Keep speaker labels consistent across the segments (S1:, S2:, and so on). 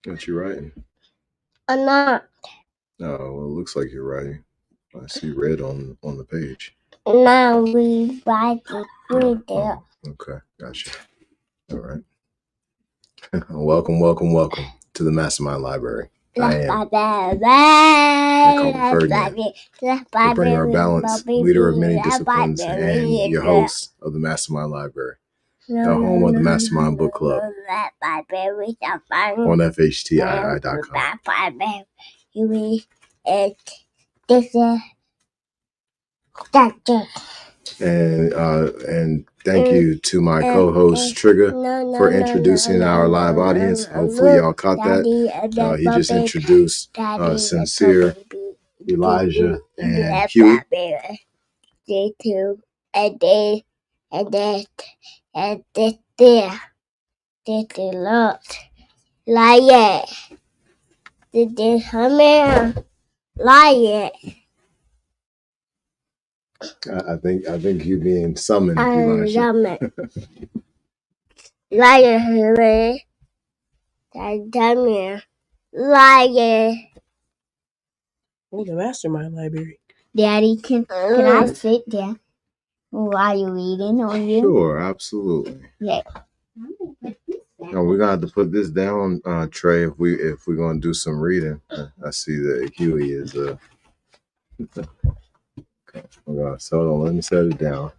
S1: What you writing?
S2: I'm not.
S1: Oh, well, it looks like you're writing. I see red on the page.
S2: Now we write it.
S1: Oh, okay, gotcha. All right. Welcome to the MasterMind Library. I am. They call me Ferdinand, the bringer of balance, leader of many disciplines, and your host of the MasterMind Library, the home of the MasterMind Book Club on FHTII.com. And thank you to my co-host Trigger for introducing our live audience. Hopefully y'all caught that. He just introduced Sincere, Elijah, and Huey. I think you being summoned, Elijah.
S3: Oh, the MasterMind Library.
S2: Daddy, can I sit down while you're reading on you?
S1: Sure, absolutely.
S2: Yeah.
S1: No, we're gonna have to put this down, Trey, if we're gonna do some reading. I see that Huey is okay. So hold on, let me set it down.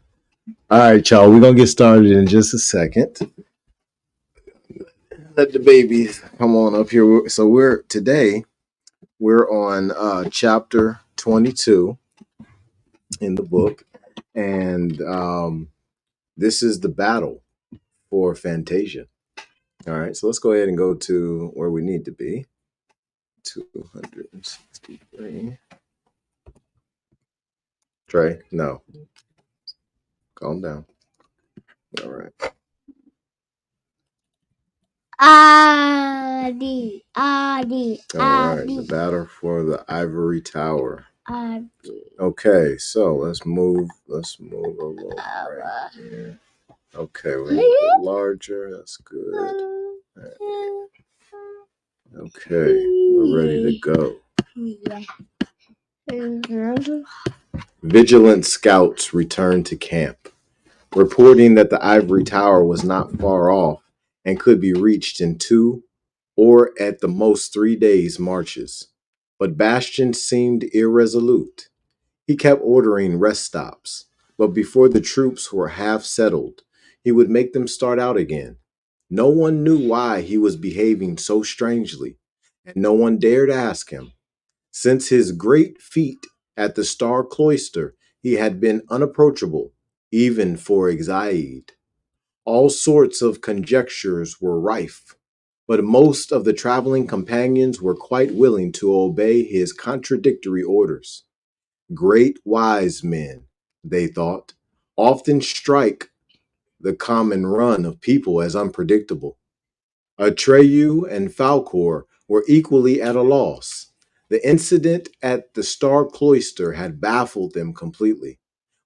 S1: All right, y'all, we're gonna get started in just a second. Let the babies come on up here. So we're on chapter 22 in the book, and this is the battle for Fantasia. All right, so let's go ahead and go to where we need to be. 263. Trey, no. Calm down. All right.
S2: Adi.
S1: All right, the battle for the ivory tower. Okay, so let's move a little right here. Okay, we're a little bit larger. That's good. Right. Okay, we're ready to go. Vigilant scouts returned to camp, reporting that the ivory tower was not far off and could be reached in 2 or at the most 3 days' marches. But Bastian seemed irresolute. He kept ordering rest stops, but before the troops were half settled, he would make them start out again. No one knew why he was behaving so strangely, and no one dared ask him. Since his great feat at the Star Cloister, he had been unapproachable, even for Exaid. All sorts of conjectures were rife, but most of the traveling companions were quite willing to obey his contradictory orders. Great wise men, they thought, often strike the common run of people as unpredictable. Atreyu and Falcor were equally at a loss. The incident at the Star Cloister had baffled them completely.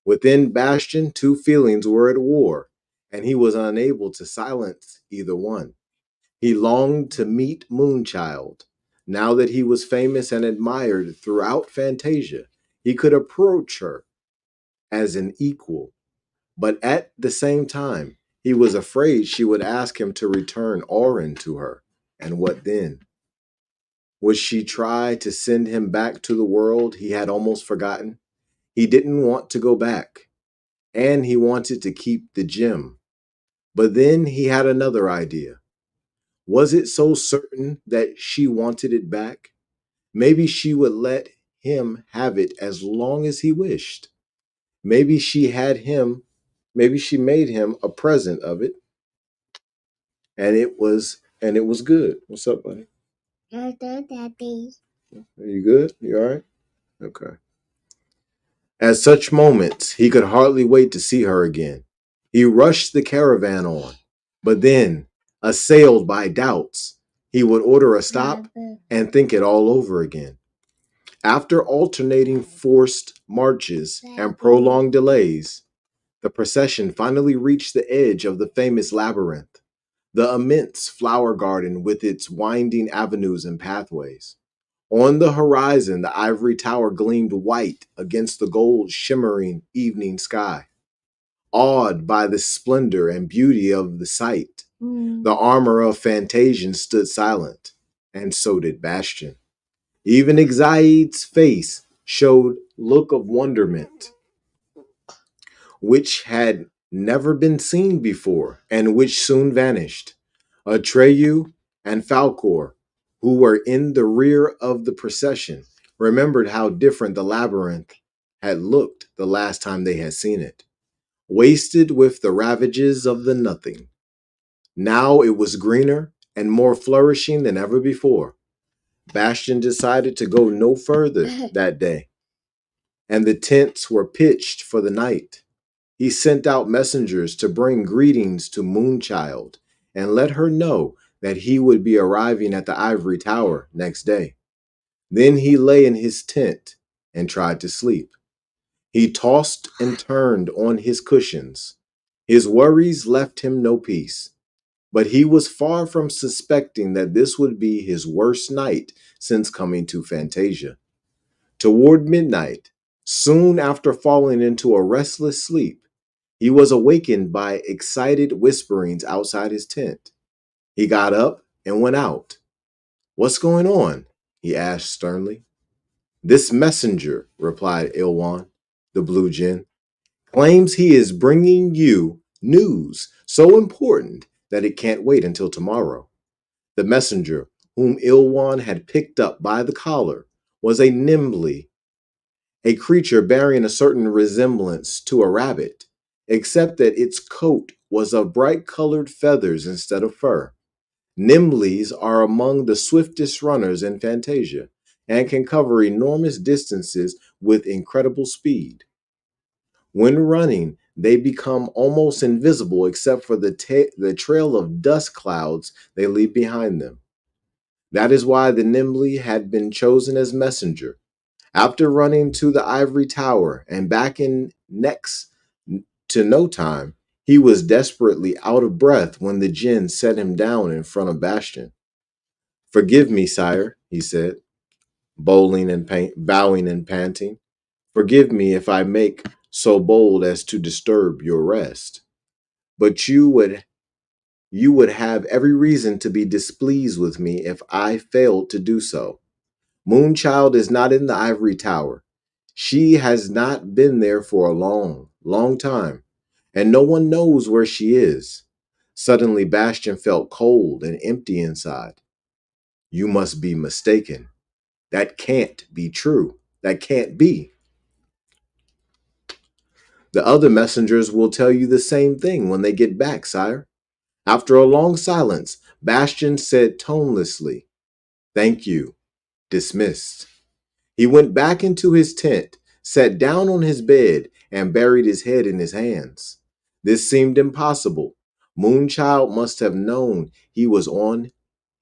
S1: Within Bastian, 2 feelings were at war, and he was unable to silence either one. He longed to meet Moonchild. Now that he was famous and admired throughout Fantasia, he could approach her as an equal. But at the same time, he was afraid she would ask him to return Orin to her. And what then? Would she try to send him back to the world he had almost forgotten? He didn't want to go back, and he wanted to keep the gem. But then he had another idea. Was it so certain that she wanted it back? Maybe she would let him have it as long as he wished. Maybe she made him a present of it, and it was good. What's up, buddy?
S2: Daddy.
S1: Are you good? You all right? Okay. At such moments, he could hardly wait to see her again. He rushed the caravan on, but then, assailed by doubts, he would order a stop and think it all over again. After alternating forced marches and prolonged delays, the procession finally reached the edge of the famous labyrinth. the immense flower garden with its winding avenues and pathways. On the horizon, the ivory tower gleamed white against the gold shimmering evening sky. Awed by the splendor and beauty of the sight, the armor of Fantasian stood silent, and so did Bastion. Even Exaid's face showed look of wonderment, which had never been seen before, and which soon vanished. Atreyu and Falcor, who were in the rear of the procession, remembered how different the labyrinth had looked the last time they had seen it, wasted with the ravages of the nothing. Now it was greener and more flourishing than ever before. Bastion decided to go no further that day, and the tents were pitched for the night. He sent out messengers to bring greetings to Moonchild and let her know that he would be arriving at the ivory tower next day. Then he lay in his tent and tried to sleep. He tossed and turned on his cushions. His worries left him no peace, but he was far from suspecting that this would be his worst night since coming to Fantasia. Toward midnight, soon after falling into a restless sleep, he was awakened by excited whisperings outside his tent. He got up and went out. "What's going on?" he asked sternly. "This messenger," replied Ilwan, the blue jinn, "claims he is bringing you news so important that it can't wait until tomorrow." The messenger, whom Ilwan had picked up by the collar, was a Nimble, a creature bearing a certain resemblance to a rabbit, except that its coat was of bright-colored feathers instead of fur. Nimblies are among the swiftest runners in Fantasia and can cover enormous distances with incredible speed. When running, they become almost invisible except for the trail of dust clouds they leave behind them. That is why the Nimble had been chosen as messenger. After running to the ivory tower and back in next to no time, he was desperately out of breath when the jinn set him down in front of Bastion. "Forgive me, sire," he said, bowing and panting. "Forgive me if I make so bold as to disturb your rest. But you would have every reason to be displeased with me if I failed to do so. Moonchild is not in the ivory tower. She has not been there for a long, long time, and no one knows where she is." Suddenly, Bastion felt cold and empty inside. "You must be mistaken. That can't be true. That can't be. The other messengers will tell you the same thing when they get back, sire." After a long silence, Bastion said tonelessly, "Thank you. Dismissed." He went back into his tent, sat down on his bed, and buried his head in his hands. This seemed impossible. Moonchild must have known he was on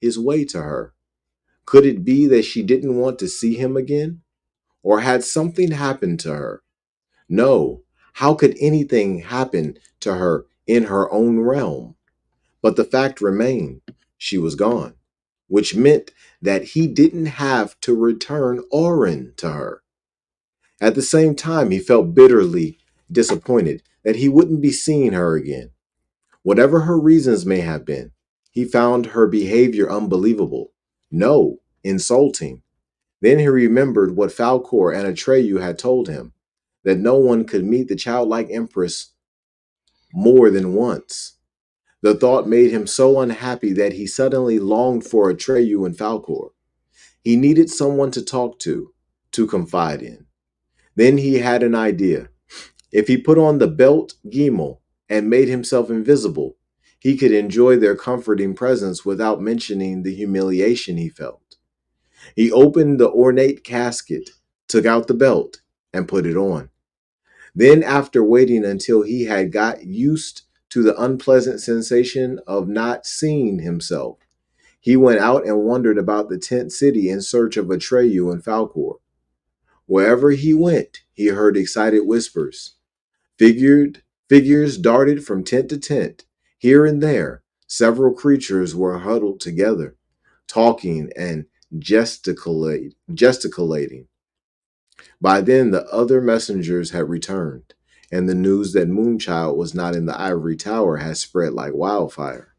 S1: his way to her. Could it be that she didn't want to see him again? Or had something happened to her? No, how could anything happen to her in her own realm? But the fact remained, she was gone, which meant that he didn't have to return Orin to her. At the same time, he felt bitterly disappointed that he wouldn't be seeing her again. Whatever her reasons may have been, he found her behavior unbelievable. No, insulting. Then he remembered what Falcor and Atreyu had told him, that no one could meet the childlike empress more than once. The thought made him so unhappy that he suddenly longed for Atreyu and Falcor. He needed someone to talk to confide in. Then he had an idea. If he put on the belt Gimel and made himself invisible, he could enjoy their comforting presence without mentioning the humiliation he felt. He opened the ornate casket, took out the belt, and put it on. Then, after waiting until he had got used to the unpleasant sensation of not seeing himself, he went out and wandered about the tent city in search of Atreyu and Falcor. Wherever he went, he heard excited whispers. Figures darted from tent to tent, here and there, Several creatures were huddled together, talking and gesticulating. By then, the other messengers had returned, and the news that Moonchild was not in the ivory tower had spread like wildfire.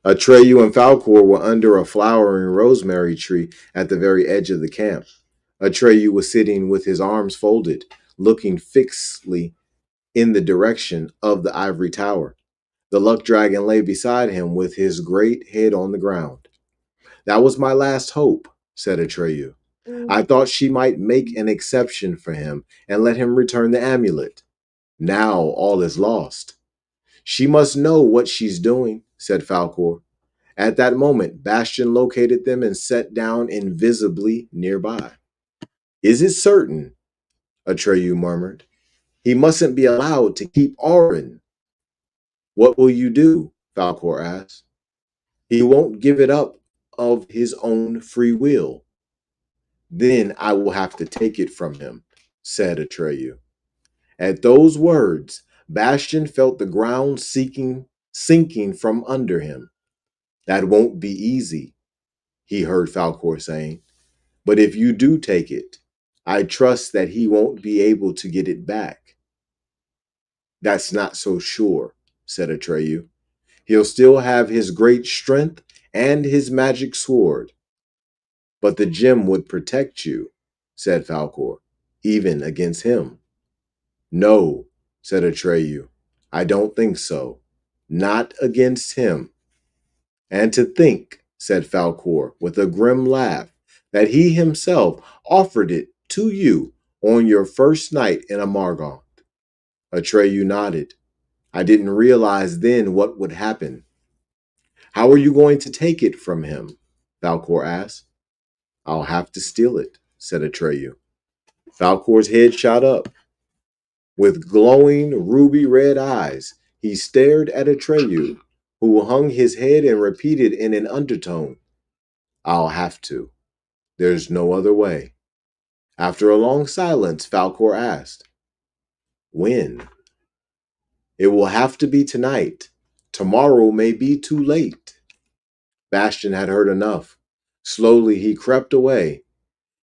S1: Atreyu and Falcor were under a flowering rosemary tree at the very edge of the camp. Atreyu was sitting with his arms folded, looking fixedly in the direction of the ivory tower. The luck dragon lay beside him with his great head on the ground. That was my last hope, said Atreyu. I thought she might make an exception for him and let him return the amulet. Now all is lost. She must know what she's doing, said Falcor. At that moment, Bastion located them and sat down invisibly nearby. Is it certain? Atreyu murmured. He mustn't be allowed to keep Auron. What will you do? Falcor asked. He won't give it up of his own free will. Then I will have to take it from him, said Atreyu. At those words, Bastion felt the ground sinking from under him. That won't be easy, he heard Falcor saying. But if you do take it, I trust that he won't be able to get it back. That's not so sure, said Atreyu. He'll still have his great strength and his magic sword. But the gem would protect you, said Falcor, even against him. No, said Atreyu, I don't think so. Not against him. And to think, said Falcor with a grim laugh, that he himself offered it to you on your first night in Amargant. Atreyu nodded. I didn't realize then what would happen. How are you going to take it from him? Falcor asked. I'll have to steal it, said Atreyu. Falcor's head shot up. With glowing ruby red eyes, he stared at Atreyu, who hung his head and repeated in an undertone, I'll have to. There's no other way. After a long silence, Falcor asked, When? It will have to be tonight. Tomorrow may be too late. Bastion had heard enough. Slowly he crept away.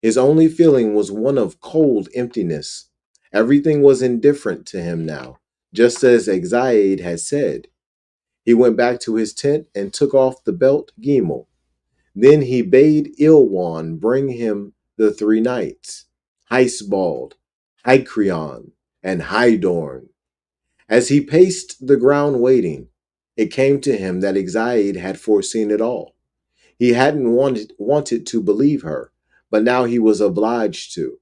S1: His only feeling was one of cold emptiness. Everything was indifferent to him now, just as Exaid had said. He went back to his tent and took off the belt Gimel. Then he bade Ilwan bring him the three knights, Heisbald, Hycrion, and Hydorn. As he paced the ground waiting, it came to him that Exaid had foreseen it all. He hadn't wanted to believe her, but now he was obliged to.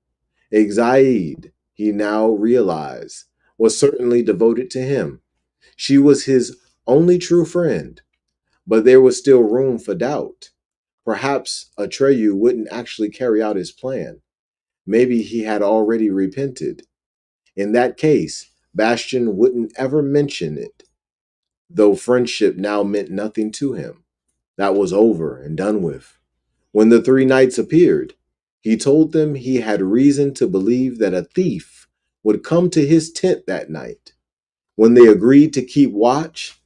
S1: Exaid, he now realized, was certainly devoted to him. She was his only true friend, but there was still room for doubt. Perhaps Atreyu wouldn't actually carry out his plan. Maybe he had already repented. In that case, Bastion wouldn't ever mention it, though friendship now meant nothing to him. That was over and done with. When the three knights appeared, he told them he had reason to believe that a thief would come to his tent that night. When they agreed to keep watch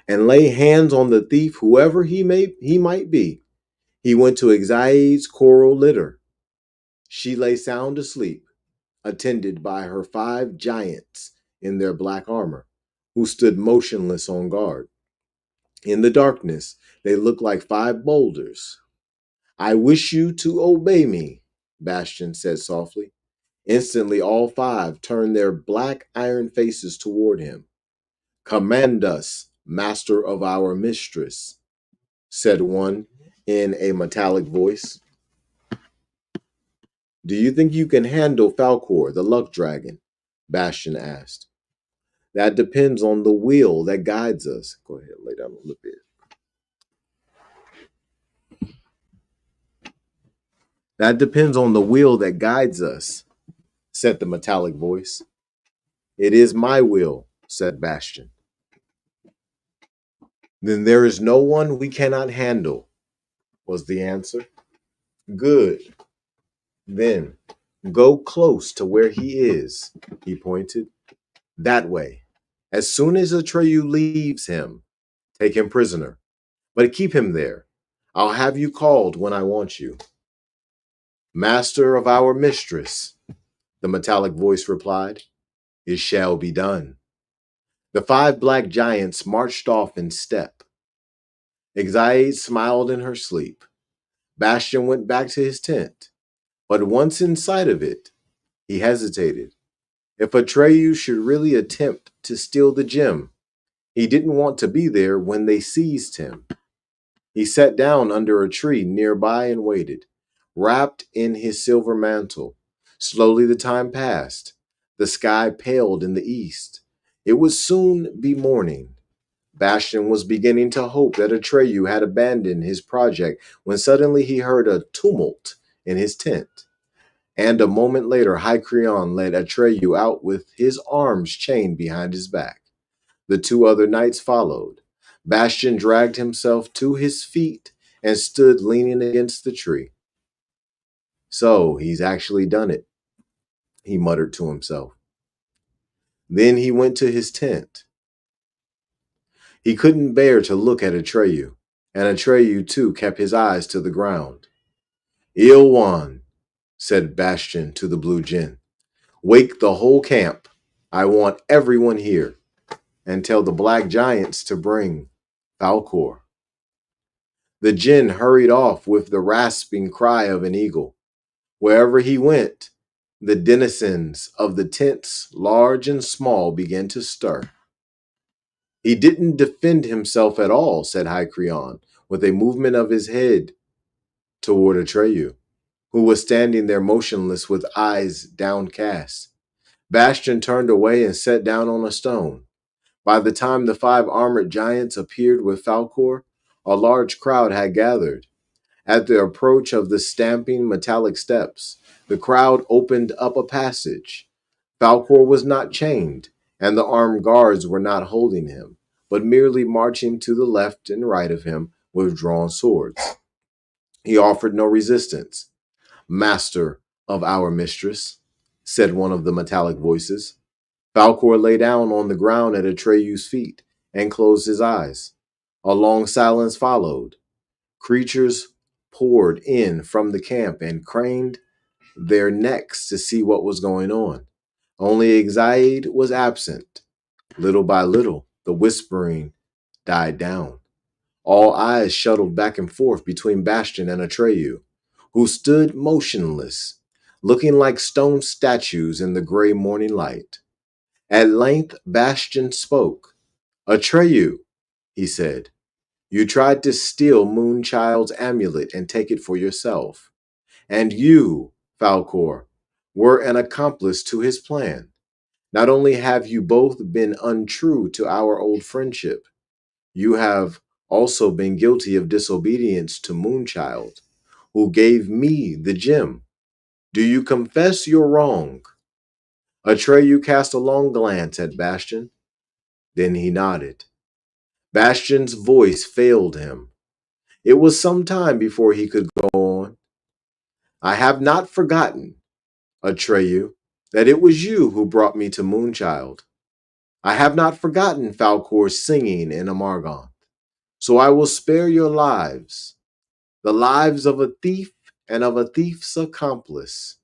S1: and lay hands on the thief, whoever he might be, he went to Exaid's coral litter. She lay sound asleep, attended by her 5 giants in their black armor, who stood motionless on guard. In the darkness, they looked like 5 boulders. I wish you to obey me, Bastion said softly. Instantly, all 5 turned their black iron faces toward him. Command us, master of our mistress, said one in a metallic voice. Do you think you can handle Falcor, the luck dragon? Bastion asked. That depends on the will that guides us. Go ahead, lay down a little bit. That depends on the will that guides us, said the metallic voice. It is my will, said Bastion. Then there is no one we cannot handle, was the answer. Good. Then Go close to where he is, he pointed. That way. As soon as Atreyu leaves him, take him prisoner, but keep him there. I'll have you called when I want you. Master of our mistress, the metallic voice replied, it shall be done. The 5 black giants marched off in step. Exaid smiled in her sleep. Bastion went back to his tent, but once inside of it, he hesitated. If Atreyu should really attempt to steal the gem, he didn't want to be there when they seized him. He sat down under a tree nearby and waited, wrapped in his silver mantle. Slowly the time passed. The sky paled in the east. It would soon be morning. Bastion was beginning to hope that Atreyu had abandoned his project when suddenly he heard a tumult in his tent. And a moment later, Hycrion led Atreyu out with his arms chained behind his back. The 2 other knights followed. Bastion dragged himself to his feet and stood leaning against the tree. So, he's actually done it, he muttered to himself. Then he went to his tent. He couldn't bear to look at Atreyu, and Atreyu too kept his eyes to the ground. Ilwan, said Bastion to the blue djinn, wake the whole camp. I want everyone here, and tell the black giants to bring Falkor. The djinn hurried off with the rasping cry of an eagle. Wherever he went, the denizens of the tents, large and small, began to stir. He didn't defend himself at all, said Hycrion, with a movement of his head toward Atreyu, who was standing there motionless with eyes downcast. Bastion turned away and sat down on a stone. By the time the 5 armored giants appeared with Falkor, a large crowd had gathered. At the approach of the stamping metallic steps, the crowd opened up a passage. Falkor was not chained, and the armed guards were not holding him, but merely marching to the left and right of him with drawn swords. He offered no resistance. Master of our mistress, said one of the metallic voices. Falkor lay down on the ground at Atreyu's feet and closed his eyes. A long silence followed. Creatures poured in from the camp and craned their necks to see what was going on. Only Exaid was absent. Little by little, the whispering died down. All eyes shuttled back and forth between Bastion and Atreyu, who stood motionless, looking like stone statues in the gray morning light. At length, Bastion spoke. Atreyu, he said, you tried to steal Moonchild's amulet and take it for yourself. And you, Falkor, were an accomplice to his plan. Not only have you both been untrue to our old friendship, you have also been guilty of disobedience to Moonchild, who gave me the gem. Do you confess your wrong? Atreyu cast a long glance at Bastion. Then he nodded. Bastion's voice failed him. It was some time before he could go on. I have not forgotten, Atreyu, that it was you who brought me to Moonchild. I have not forgotten Falkor's singing in Amargon. So I will spare your lives, the lives of a thief and of a thief's accomplice.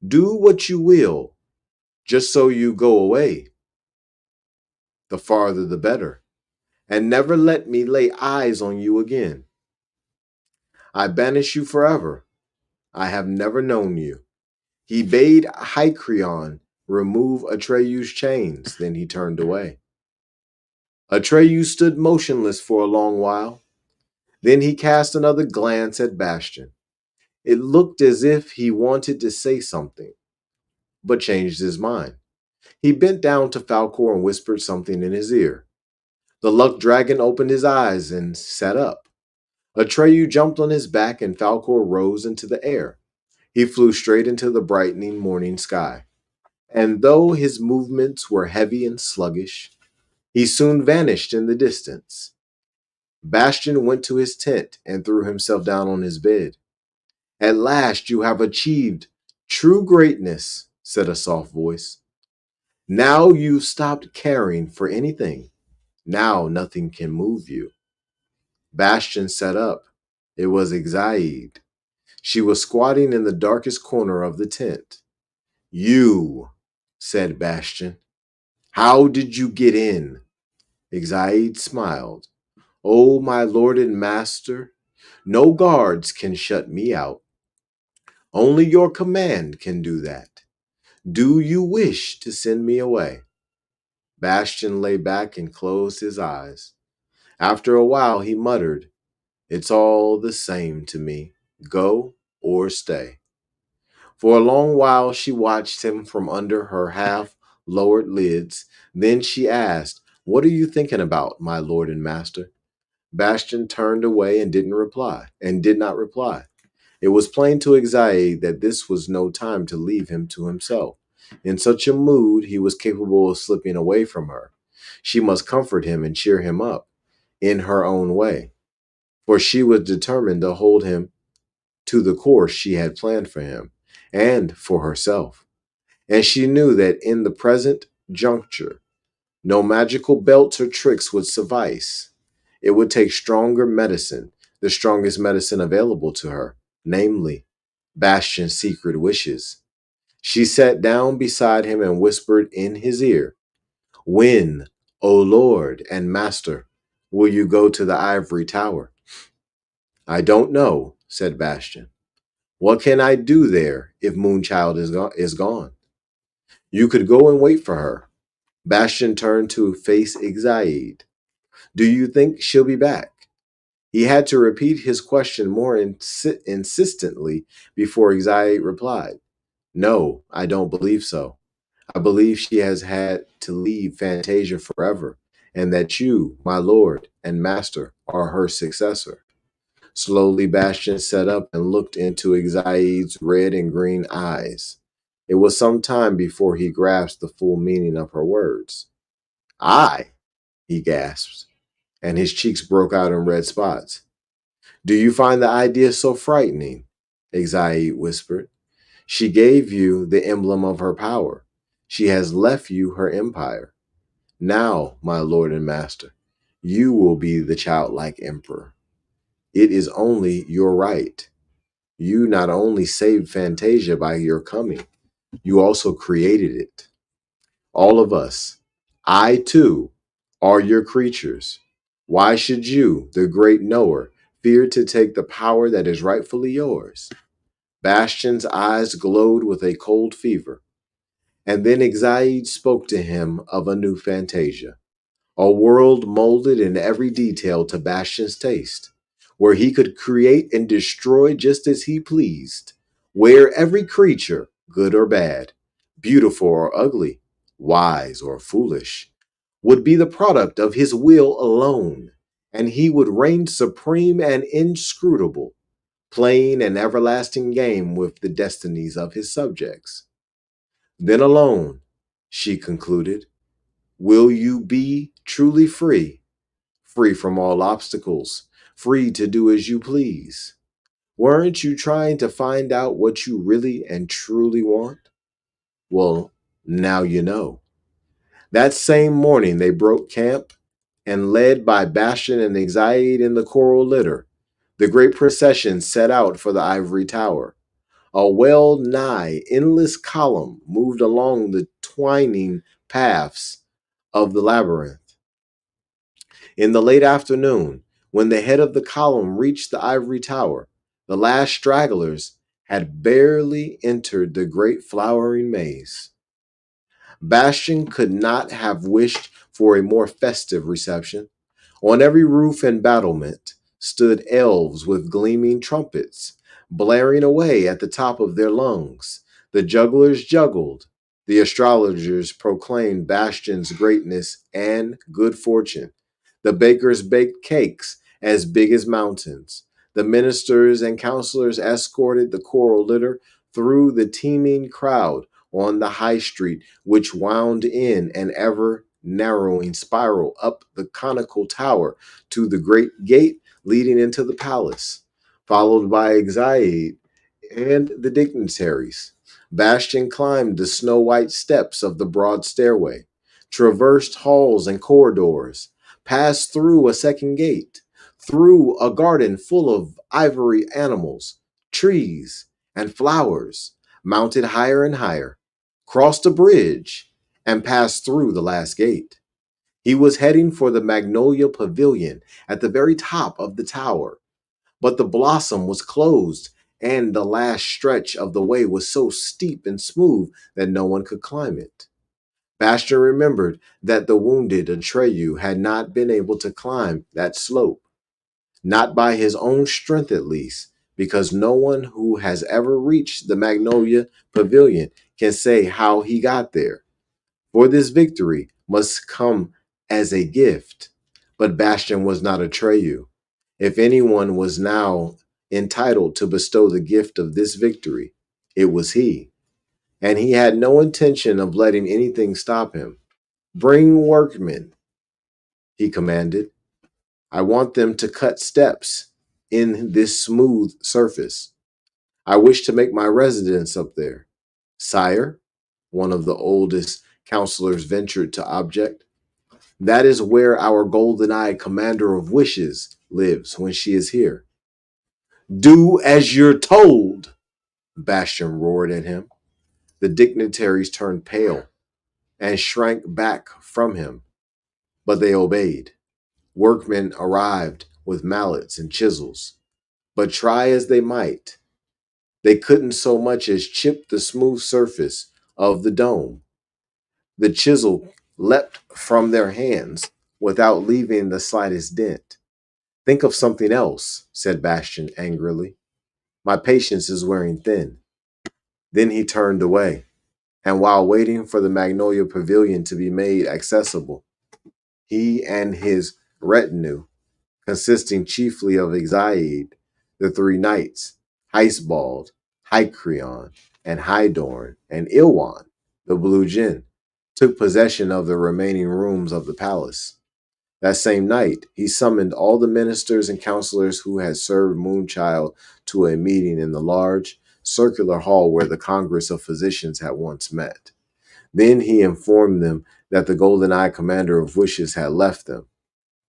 S1: Do what you will, just so you go away. The farther the better, and never let me lay eyes on you again. I banish you forever. I have never known you. He bade Hycrion remove Atreyu's chains, then he turned away. Atreyu stood motionless for a long while. Then he cast another glance at Bastion. It looked as if he wanted to say something, but changed his mind. He bent down to Falkor and whispered something in his ear. The luck dragon opened his eyes and sat up. Atreyu jumped on his back and Falkor rose into the air. He flew straight into the brightening morning sky. And though his movements were heavy and sluggish, he soon vanished in the distance. Bastion went to his tent and threw himself down on his bed. At last you have achieved True greatness, said a soft voice. Now you've stopped caring for anything. Now nothing can move you. Bastion sat up. It was Exaid. She was squatting in the darkest corner of the tent. You, said Bastion. How did you get in? Exaid smiled. Oh, my lord and master, no guards can shut me out. Only your command can do that. Do you wish to send me away? Bastion lay back and closed his eyes. After a while, he muttered, It's all the same to me. Go or stay. For a long while, she watched him from under her half-lowered lids. Then she asked, What are you thinking about, my lord and master? Bastion turned away and did not reply. It was plain to Exaid that this was no time to leave him to himself. In such a mood, he was capable of slipping away from her. She must comfort him and cheer him up in her own way, for she was determined to hold him to the course she had planned for him and for herself. And she knew that in the present juncture, no magical belts or tricks would suffice. It would take stronger medicine, the strongest medicine available to her, namely, Bastion's secret wishes. She sat down beside him and whispered in his ear, When, O Lord and Master, will you go to the ivory tower? I don't know, said Bastion. What can I do there if Moonchild is gone? You could go and wait for her. Bastion turned to face Exaid. Do you think she'll be back? He had to repeat his question more insistently before Exaid replied. No, I don't believe so. I believe she has had to leave Fantasia forever, and that you, my lord and master, are her successor. Slowly, Bastion sat up and looked into Exaid's red and green eyes. It was some time before he grasped the full meaning of her words. I, he gasped, and his cheeks broke out in red spots. Do you find the idea so frightening? Exaid whispered. She gave you the emblem of her power. She has left you her empire. Now, my lord and master, you will be the childlike emperor. It is only your right. You not only saved Fantasia by your coming, you also created it. All of us, I too, are your creatures. Why should you, the great knower, fear to take the power that is rightfully yours? Bastion's eyes glowed with a cold fever. And then Exaid spoke to him of a new Fantasia, a world molded in every detail to Bastion's taste, where he could create and destroy just as he pleased, where every creature, good or bad, beautiful or ugly, wise or foolish, would be the product of his will alone, and he would reign supreme and inscrutable, playing an everlasting game with the destinies of his subjects. Then alone, she concluded, will you be truly free, free from all obstacles, free to do as you please. Weren't you trying to find out what you really and truly want? Well, now you know. That same morning, they broke camp, and led by Bastion and Exaid in the coral litter, the great procession set out for the ivory tower. A well-nigh endless column moved along the twining paths of the labyrinth. In the late afternoon, when the head of the column reached the ivory tower, the last stragglers had barely entered the great flowering maze. Bastion could not have wished for a more festive reception. On every roof and battlement stood elves with gleaming trumpets, blaring away at the top of their lungs. The jugglers juggled. The astrologers proclaimed Bastion's greatness and good fortune. The bakers baked cakes as big as mountains. The ministers and counselors escorted the choral litter through the teeming crowd on the high street, which wound in an ever narrowing spiral up the conical tower to the great gate leading into the palace, followed by Exaid and the dignitaries. Bastian climbed the snow-white steps of the broad stairway, traversed halls and corridors, passed through a second gate, through a garden full of ivory animals, trees, and flowers, mounted higher and higher, crossed a bridge, and passed through the last gate. He was heading for the Magnolia Pavilion at the very top of the tower, but the blossom was closed, and the last stretch of the way was so steep and smooth that no one could climb it. Bastian remembered that the wounded Atreyu had not been able to climb that slope, not by his own strength at least, because no one who has ever reached the Magnolia Pavilion can say how he got there. For this victory must come as a gift. But Bastian was not Atreyu. If anyone was now entitled to bestow the gift of this victory, it was he. And he had no intention of letting anything stop him. Bring workmen, he commanded. I want them to cut steps in this smooth surface. I wish to make my residence up there. Sire, one of the oldest counselors ventured to object. That is where our golden-eyed commander of wishes lives when she is here. Do as you're told, Bastian roared at him. The dignitaries turned pale and shrank back from him, but they obeyed. Workmen arrived with mallets and chisels, but try as they might, they couldn't so much as chip the smooth surface of the dome. The chisel leapt from their hands without leaving the slightest dent. Think of something else, said Bastian angrily. My patience is wearing thin. Then he turned away, and while waiting for the Magnolia Pavilion to be made accessible, he and his retinue, consisting chiefly of Exaid, the three knights, Heisbald, Hycreon, and Hydorn, and Ilwan, the blue djinn, took possession of the remaining rooms of the palace. That same night, he summoned all the ministers and counselors who had served Moonchild to a meeting in the large, circular hall where the Congress of Physicians had once met. Then he informed them that the golden-eyed commander of wishes had left them.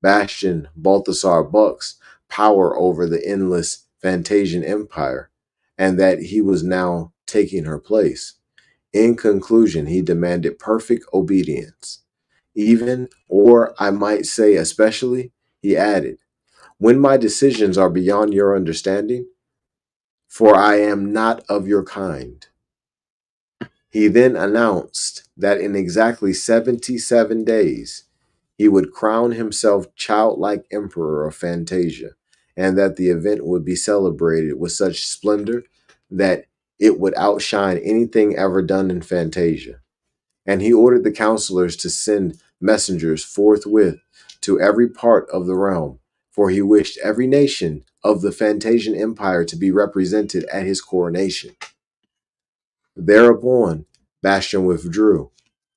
S1: Bastian Balthasar Buck's power over the endless Phantasian Empire, and that he was now taking her place. In conclusion, he demanded perfect obedience. Even, or I might say especially, he added, when my decisions are beyond your understanding, for I am not of your kind. He then announced that in exactly 77 days, he would crown himself childlike emperor of Fantasia, and that the event would be celebrated with such splendor that it would outshine anything ever done in Fantasia. And he ordered the counselors to send messengers forthwith to every part of the realm, for he wished every nation of the Phantasian Empire to be represented at his coronation. Thereupon, Bastian withdrew,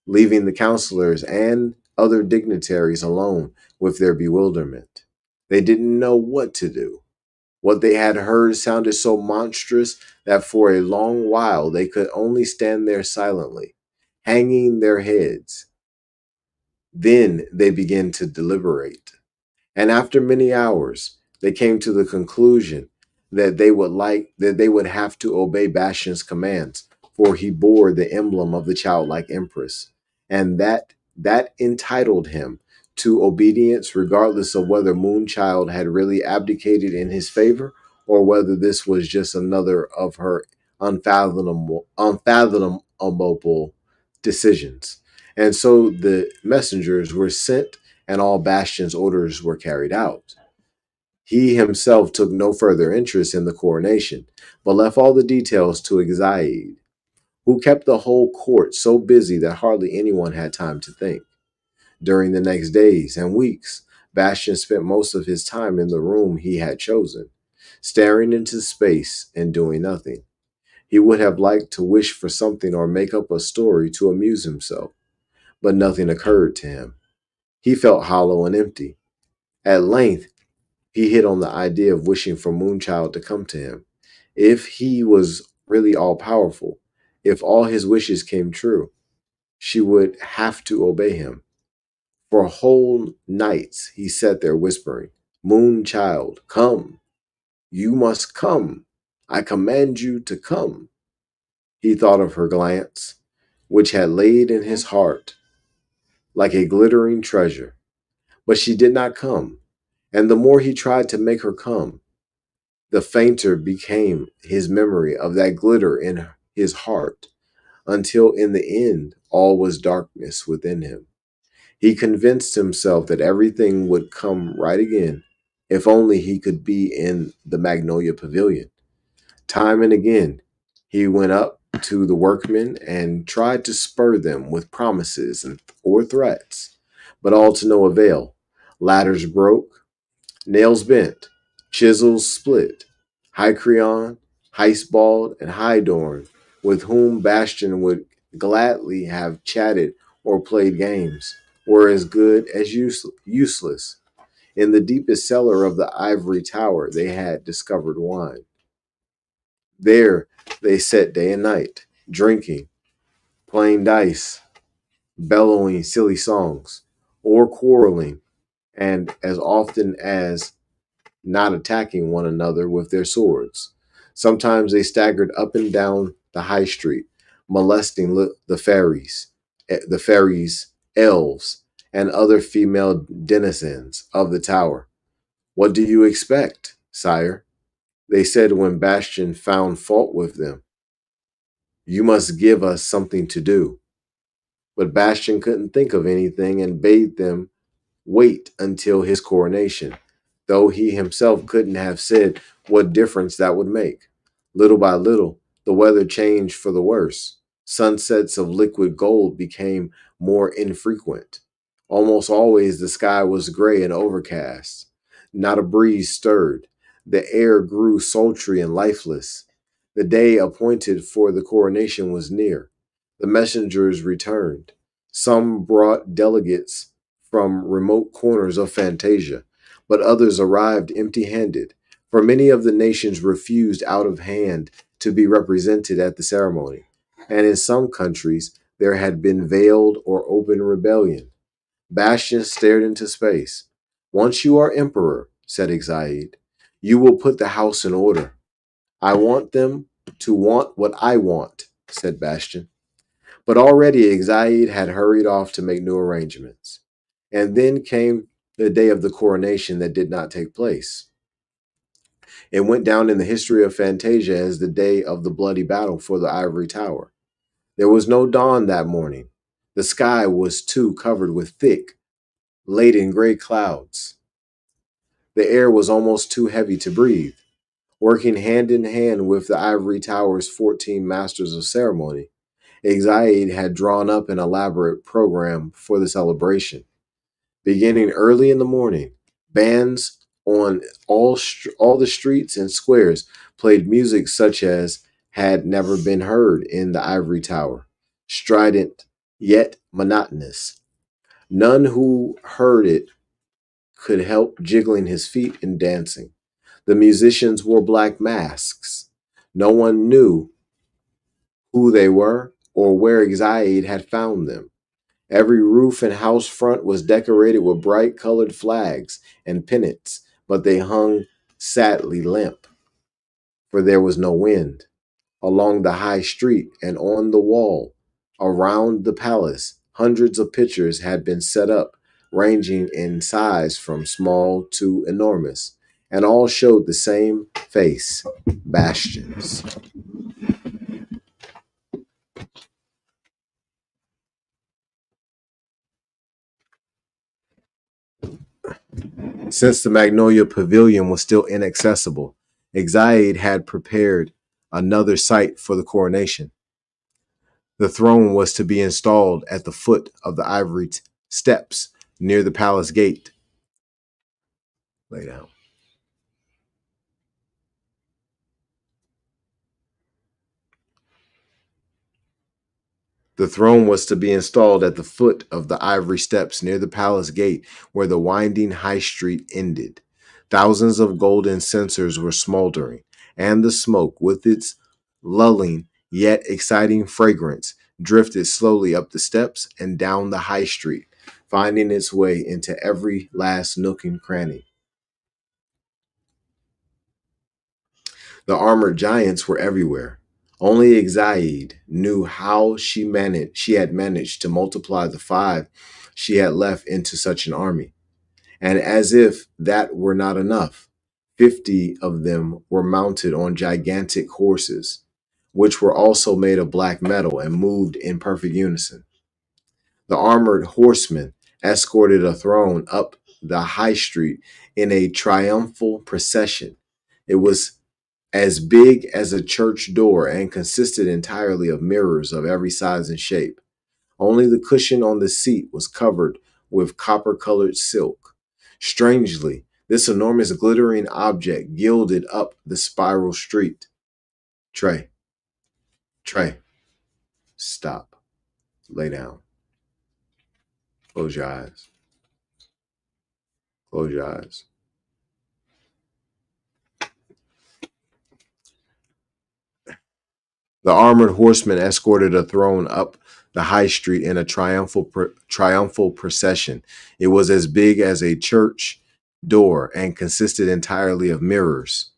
S1: leaving the counselors and other dignitaries alone with their bewilderment. They didn't know what to do. What they had heard sounded so monstrous that for a long while they could only stand there silently, hanging their heads. Then they began to deliberate. And after many hours, they came to the conclusion that they would have to obey Bastian's commands, for he bore the emblem of the childlike empress, and that entitled him to obedience regardless of whether Moonchild had really abdicated in his favor or whether this was just another of her unfathomable decisions. And so the messengers were sent and all Bastian's orders were carried out. He himself took no further interest in the coronation, but left all the details to Exaid, who kept the whole court so busy that hardly anyone had time to think. During the next days and weeks, Bastian spent most of his time in the room he had chosen, staring into space and doing nothing. He would have liked to wish for something or make up a story to amuse himself, but nothing occurred to him. He felt hollow and empty. At length, he hit on the idea of wishing for Moonchild to come to him. If he was really all powerful, If all his wishes came true, she would have to obey him. For whole nights he sat there whispering, "Moon child, come. You must come. I command you to come." He thought of her glance, which had laid in his heart like a glittering treasure. But she did not come, and the more he tried to make her come, the fainter became his memory of that glitter in his heart, until in the end all was darkness within him. He convinced himself that everything would come right again if only he could be in the Magnolia Pavilion. Time and again, he went up to the workmen and tried to spur them with promises or threats, but all to no avail. Ladders broke, nails bent, chisels split. Hycreon, Heisbald, and Hydorn, with whom Bastion would gladly have chatted or played games, were as good as useless. In the deepest cellar of the ivory tower, they had discovered wine. There they sat day and night, drinking, playing dice, bellowing silly songs, or quarreling, and as often as not attacking one another with their swords. Sometimes they staggered up and down the high street, molesting the fairies, elves, and other female denizens of the tower. "What do you expect, sire?" they said when Bastion found fault with them. "You must give us something to do." But Bastion couldn't think of anything and bade them wait until his coronation, though he himself couldn't have said what difference that would make. Little by little, the weather changed for the worse. Sunsets of liquid gold became more infrequent. Almost always the sky was gray and overcast. Not a breeze stirred. The air grew sultry and lifeless. The day appointed for the coronation was near. The messengers returned. Some brought delegates from remote corners of Fantasia, but others arrived empty handed, for many of the nations refused out of hand to be represented at the ceremony, and in some countries there had been veiled or open rebellion. Bastion stared into space. "Once you are emperor," said Exaid, "you will put the house in order." "I want them to want what I want," said Bastion. But already Exaid had hurried off to make new arrangements. And then came the day of the coronation that did not take place. It went down in the history of Fantasia as the day of the bloody battle for the ivory tower. There was no dawn that morning. The sky was too covered with thick, laden gray clouds. The air was almost too heavy to breathe. Working hand in hand with the ivory tower's 14 masters of ceremony, Exaid had drawn up an elaborate program for the celebration. Beginning early in the morning, bands on all the streets and squares played music such as had never been heard in the ivory tower, strident yet monotonous. None who heard it could help jiggling his feet and dancing. The musicians wore black masks. No one knew who they were or where Exaid had found them. Every roof and house front was decorated with bright colored flags and pennants, but they hung sadly limp, for there was no wind. Along the high street and on the wall around the palace, hundreds of pictures had been set up, ranging in size from small to enormous, and all showed the same face, Bastion's. Since the Magnolia Pavilion was still inaccessible, Exaid had prepared another site for the coronation. The throne was to be installed at the foot of the ivory steps near the palace gate. Lay down. The throne was to be installed at the foot of the ivory steps near the palace gate where the winding high street ended. Thousands of golden censers were smoldering, and the smoke, with its lulling yet exciting fragrance drifted slowly up the steps and down the high street, finding its way into every last nook and cranny. The armored giants were everywhere. Only Exaid knew how she had managed to multiply the five she had left into such an army. And as if that were not enough, 50 of them were mounted on gigantic horses, which were also made of black metal and moved in perfect unison. The armored horsemen escorted a throne up the high street in a triumphal procession. It was as big as a church door and consisted entirely of mirrors of every size and shape. Only the cushion on the seat was covered with copper colored silk. Strangely, this enormous glittering object gilded up the spiral street. Trey, Trey, stop. Lay down. Close your eyes. Close your eyes. The armored horsemen escorted a throne up the high street in a triumphal procession. It was as big as a church door and consisted entirely of mirrors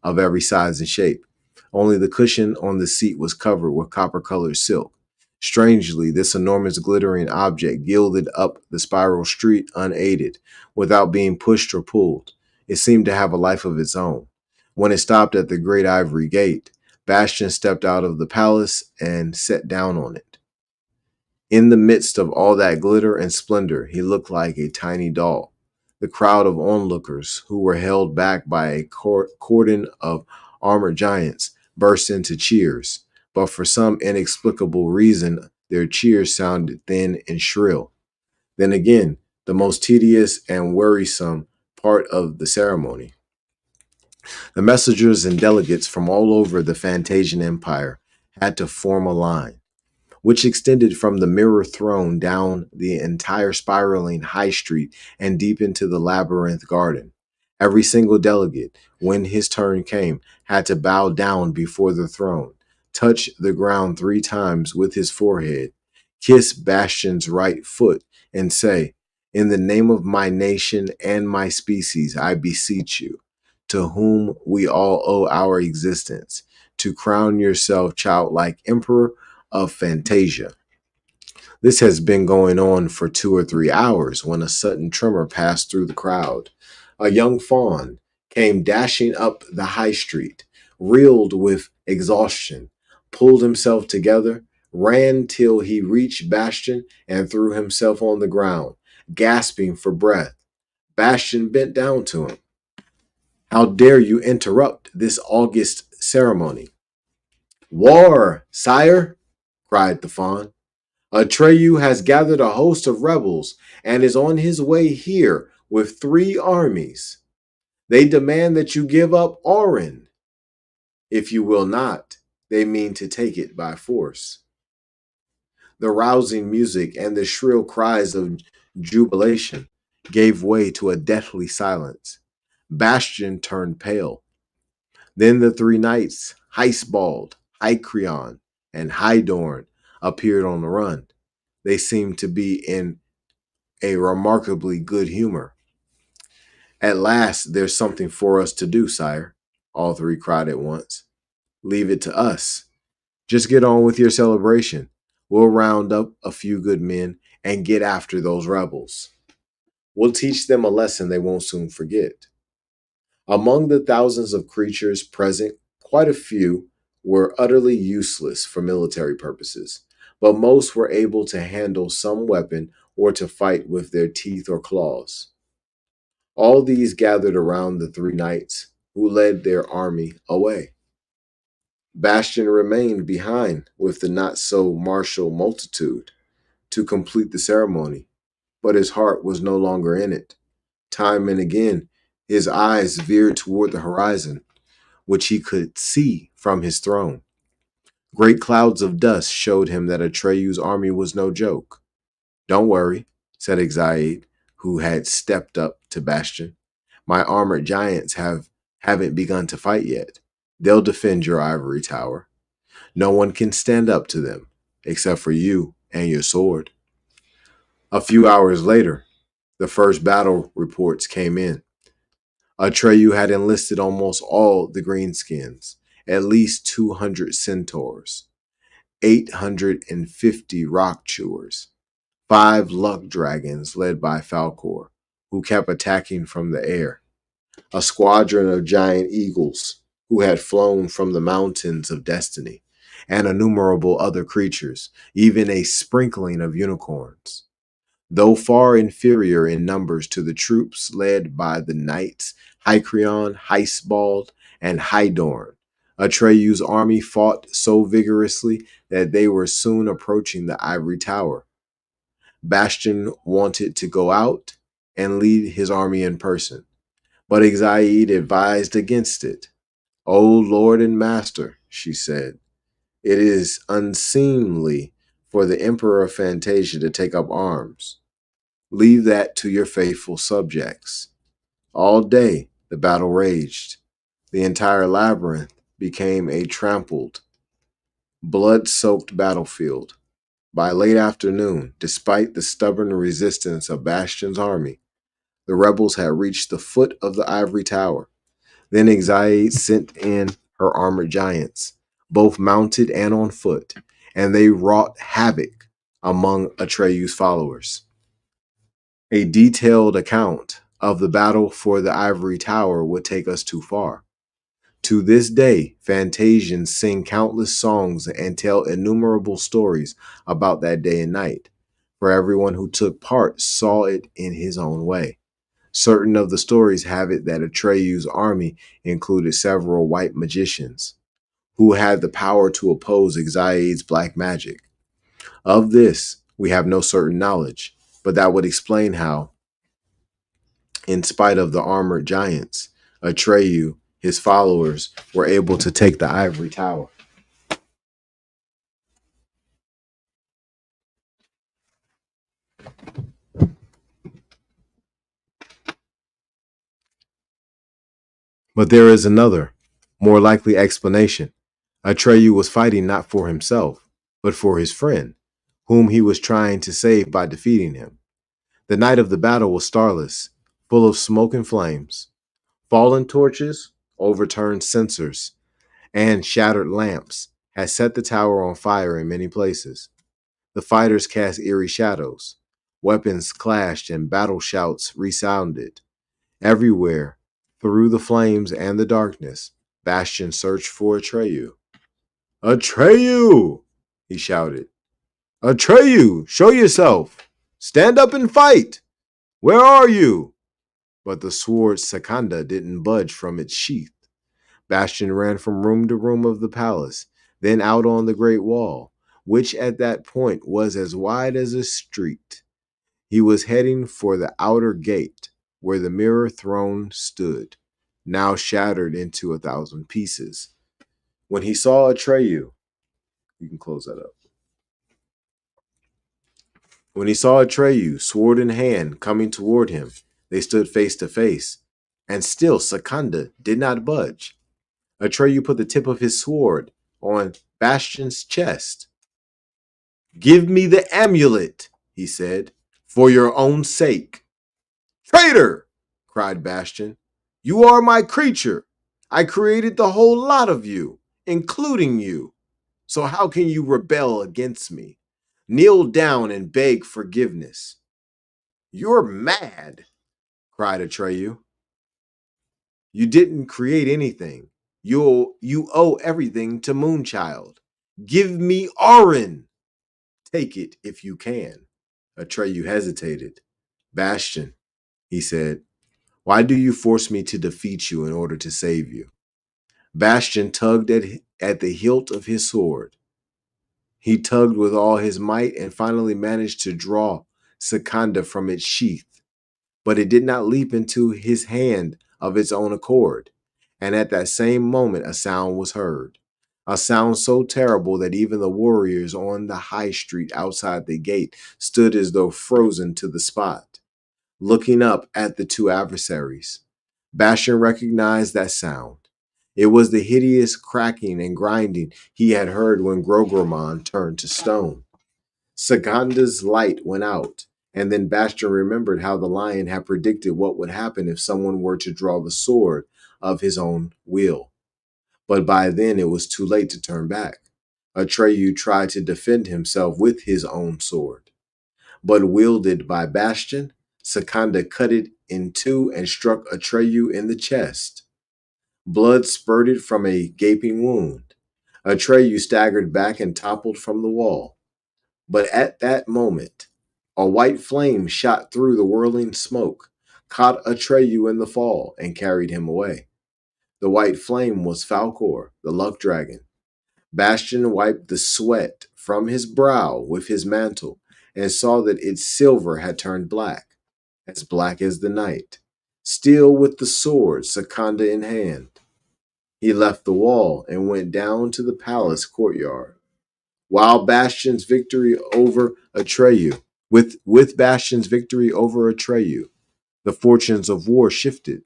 S1: of every size and shape. Only the cushion on the seat was covered with copper-colored silk. Strangely, this enormous glittering object gilded up the spiral street unaided, without being pushed or pulled. It seemed to have a life of its own. When it stopped at the great ivory gate, Bastion stepped out of the palace and sat down on it. In the midst of all that glitter and splendor, he looked like a tiny doll. The crowd of onlookers, who were held back by a cordon of armored giants, burst into cheers, but for some inexplicable reason, their cheers sounded thin and shrill. Then again, the most tedious and wearisome part of the ceremony. The messengers and delegates from all over the Fantasian Empire had to form a line, which extended from the mirror throne down the entire spiraling high street and deep into the labyrinth garden. Every single delegate, when his turn came, had to bow down before the throne, touch the ground 3 times with his forehead, kiss Bastion's right foot, and say, "In the name of my nation and my species, I beseech you, to whom we all owe our existence, to crown yourself childlike emperor of Fantasia." This has been going on for 2 or 3 hours when a sudden tremor passed through the crowd. A young fawn came dashing up the high street, reeled with exhaustion, pulled himself together, ran till he reached Bastion, and threw himself on the ground, gasping for breath. Bastion bent down to him. "How dare you interrupt this august ceremony?" "War, sire!" cried the fawn. "Atreyu has gathered a host of rebels and is on his way here with 3 armies. They demand that you give up Orin. If you will not, they mean to take it by force." The rousing music and the shrill cries of jubilation gave way to a deathly silence. Bastion turned pale. Then the 3 knights, Heisbald, Hycreon, and Hydorn, appeared on the run. They seemed to be in a remarkably good humor. "At last there's something for us to do, sire," all 3 cried at once. "Leave it to us. Just get on with your celebration. We'll round up a few good men and get after those rebels. We'll teach them a lesson they won't soon forget." Among the thousands of creatures present, quite a few were utterly useless for military purposes, but most were able to handle some weapon or to fight with their teeth or claws. All these gathered around the 3 knights, who led their army away. Bastion remained behind with the not-so-martial multitude to complete the ceremony, but his heart was no longer in it. Time and again, his eyes veered toward the horizon, which he could see from his throne. Great clouds of dust showed him that Atreyu's army was no joke. "Don't worry," said Exaid, who had stepped up to Bastion. "My armored giants haven't begun to fight yet. They'll defend your ivory tower. No one can stand up to them, except for you and your sword. A few hours later, the first battle reports came in. Atreyu had enlisted almost all the greenskins, at least 200 centaurs, 850 rock chewers, 5 luck dragons led by Falcor, who kept attacking from the air, a squadron of giant eagles who had flown from the mountains of destiny, and innumerable other creatures, even a sprinkling of unicorns. Though far inferior in numbers to the troops led by the knights Hycrion, Heisbald, and Hydorn, Atreyu's army fought so vigorously that they were soon approaching the ivory tower. Bastion wanted to go out and lead his army in person, but Exaid advised against it. "O Lord and Master," she said, "it is unseemly for the Emperor of Fantasia to take up arms. Leave that to your faithful subjects." All day the battle raged. The entire labyrinth became a trampled, blood-soaked battlefield. By late afternoon, despite the stubborn resistance of Bastion's army, the rebels had reached the foot of the ivory tower. Then Exaid sent in her armored giants, both mounted and on foot, and they wrought havoc among Atreyu's followers. A detailed account of the battle for the ivory tower would take us too far. To this day, Fantasians sing countless songs and tell innumerable stories about that day and night, for everyone who took part saw it in his own way. Certain of the stories have it that Atreyu's army included several white magicians who had the power to oppose Exaid's black magic. Of this, we have no certain knowledge, but that would explain how, in spite of the armored giants, Atreyu, his followers, were able to take the ivory tower. But there is another, more likely explanation. Atreyu was fighting not for himself, but for his friend, whom he was trying to save by defeating him. The night of the battle was starless, full of smoke and flames. Fallen torches, overturned censers, and shattered lamps had set the tower on fire in many places. The fighters cast eerie shadows. Weapons clashed and battle shouts resounded. Everywhere, through the flames and the darkness, Bastion searched for Atreyu. "Atreyu!" he shouted. "Atreyu, show yourself! Stand up and fight! Where are you?" But the sword Secunda didn't budge from its sheath. Bastion ran from room to room of the palace, then out on the great wall, which at that point was as wide as a street. He was heading for the outer gate, where the mirror throne stood, now shattered into 1,000 pieces. When he saw Atreyu, you can close that up. When he saw Atreyu, sword in hand, coming toward him, they stood face to face, and still Secunda did not budge. Atreyu put the tip of his sword on Bastion's chest. "Give me the amulet," he said, "for your own sake." "Traitor!" cried Bastion. "You are my creature. I created the whole lot of you, including you. So how can you rebel against me? Kneel down and beg forgiveness." "You're mad," cried Atreyu. "You didn't create anything. You owe everything to Moonchild. Give me Auron. Take it if you can." Atreyu hesitated. "Bastion," he said, "why do you force me to defeat you in order to save you?" Bastion tugged at the hilt of his sword. He tugged with all his might and finally managed to draw Secunda from its sheath, but it did not leap into his hand of its own accord. And at that same moment, a sound was heard. A sound so terrible that even the warriors on the high street outside the gate stood as though frozen to the spot, looking up at the two adversaries. Bastion recognized that sound. It was the hideous cracking and grinding he had heard when Grogramon turned to stone. Saganda's light went out, and then Bastion remembered how the lion had predicted what would happen if someone were to draw the sword of his own will. But by then it was too late to turn back. Atreyu tried to defend himself with his own sword. But wielded by Bastion, Sakanda cut it in two and struck Atreyu in the chest. Blood spurted from a gaping wound. Atreyu staggered back and toppled from the wall. But at that moment, a white flame shot through the whirling smoke, caught Atreyu in the fall, and carried him away. The white flame was Falkor, the luck dragon. Bastion wiped the sweat from his brow with his mantle and saw that its silver had turned black as the night, still with the sword Sakanda in hand. He left the wall and went down to the palace courtyard. While Bastion's victory over Atreyu, with Bastion's victory over Atreyu, the fortunes of war shifted.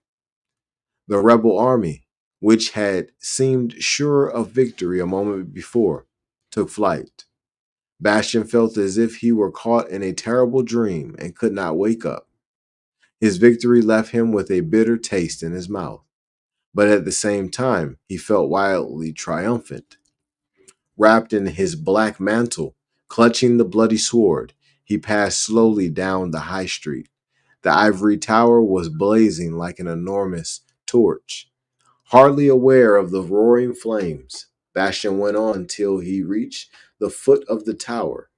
S1: The rebel army, which had seemed sure of victory a moment before, took flight. Bastion felt as if he were caught in a terrible dream and could not wake up. His victory left him with a bitter taste in his mouth, but at the same time, he felt wildly triumphant. Wrapped in his black mantle, clutching the bloody sword, he passed slowly down the high street. The ivory tower was blazing like an enormous torch. Hardly aware of the roaring flames, Bastion went on till he reached the foot of the tower.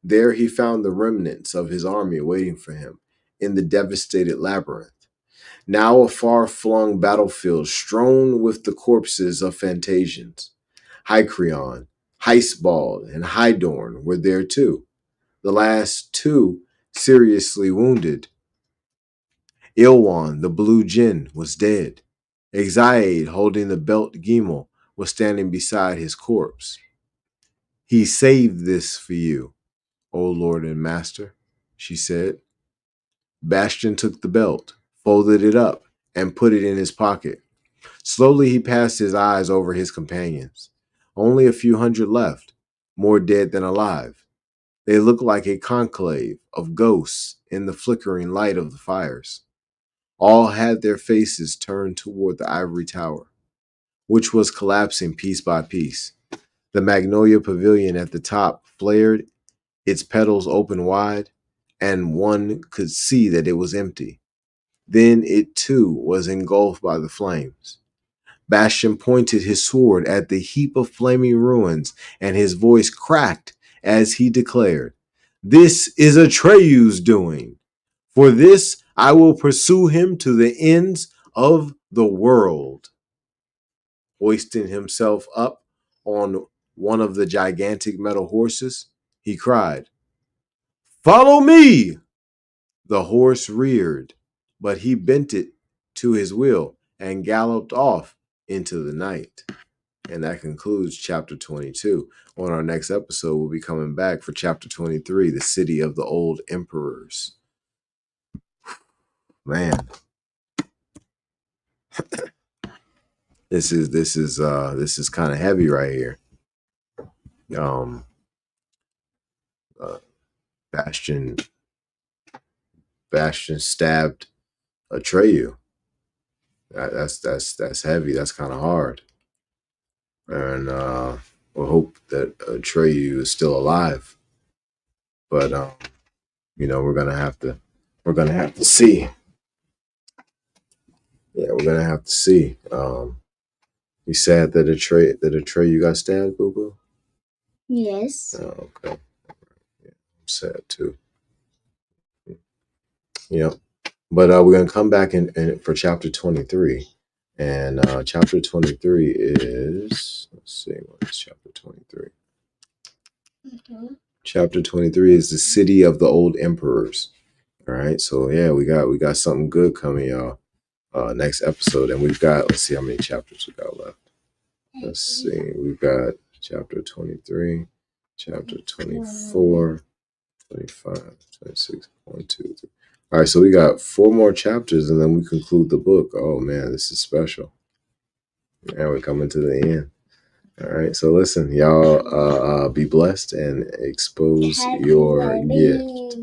S1: There he found the remnants of his army waiting for him in the devastated labyrinth. Now a far-flung battlefield strewn with the corpses of Phantasians. Hycreon, Heisbald, and Hydorn were there too. The last two seriously wounded. Ilwan, the blue djinn, was dead. Exaiad, holding the belt Gimel, was standing beside his corpse. He saved this for you, O Lord and Master, she said. Bastion took the belt, folded it up, and put it in his pocket. Slowly he passed his eyes over his companions. Only a few hundred left, more dead than alive. They looked like a conclave of ghosts in the flickering light of the fires. All had their faces turned toward the ivory tower, which was collapsing piece by piece. The magnolia pavilion at the top flared, its petals open wide, and one could see that it was empty. Then it too was engulfed by the flames. Bastion pointed his sword at the heap of flaming ruins, and his voice cracked as he declared, "This is Atreyu's doing. For this I will pursue him to the ends of the world." Hoisting himself up on one of the gigantic metal horses, he cried, "Follow me!" The horse reared, but he bent it to his will and galloped off into the night. And that concludes chapter 22. On our next episode, we'll be coming back for chapter 23, the city of the old emperors. Man, this is kind of heavy right here. Uh, Bastion stabbed Atreyu. That's heavy. That's kind of hard. And we'll hope that Atreyu is still alive. But we're gonna have to see. Yeah, we're gonna have to see. You sad that Atreyu got stabbed, Boo Boo?
S2: Yes.
S1: Oh, okay. Yeah, I'm sad too. Yep. But we're gonna come back in for chapter 23. And chapter 23 is, let's see, what is chapter 23? Chapter 23 is the city of the old emperors. All right, so yeah, we got something good coming, y'all. Next episode, and we've got, let's see how many chapters we got left. Let's see, we've got chapter 23, chapter 24, 25, 26, 1, 2, 3. All right, so we got 4 more chapters, and then we conclude the book. Oh man, this is special. And we're coming to the end. All right. So listen, y'all, be blessed and expose your gift.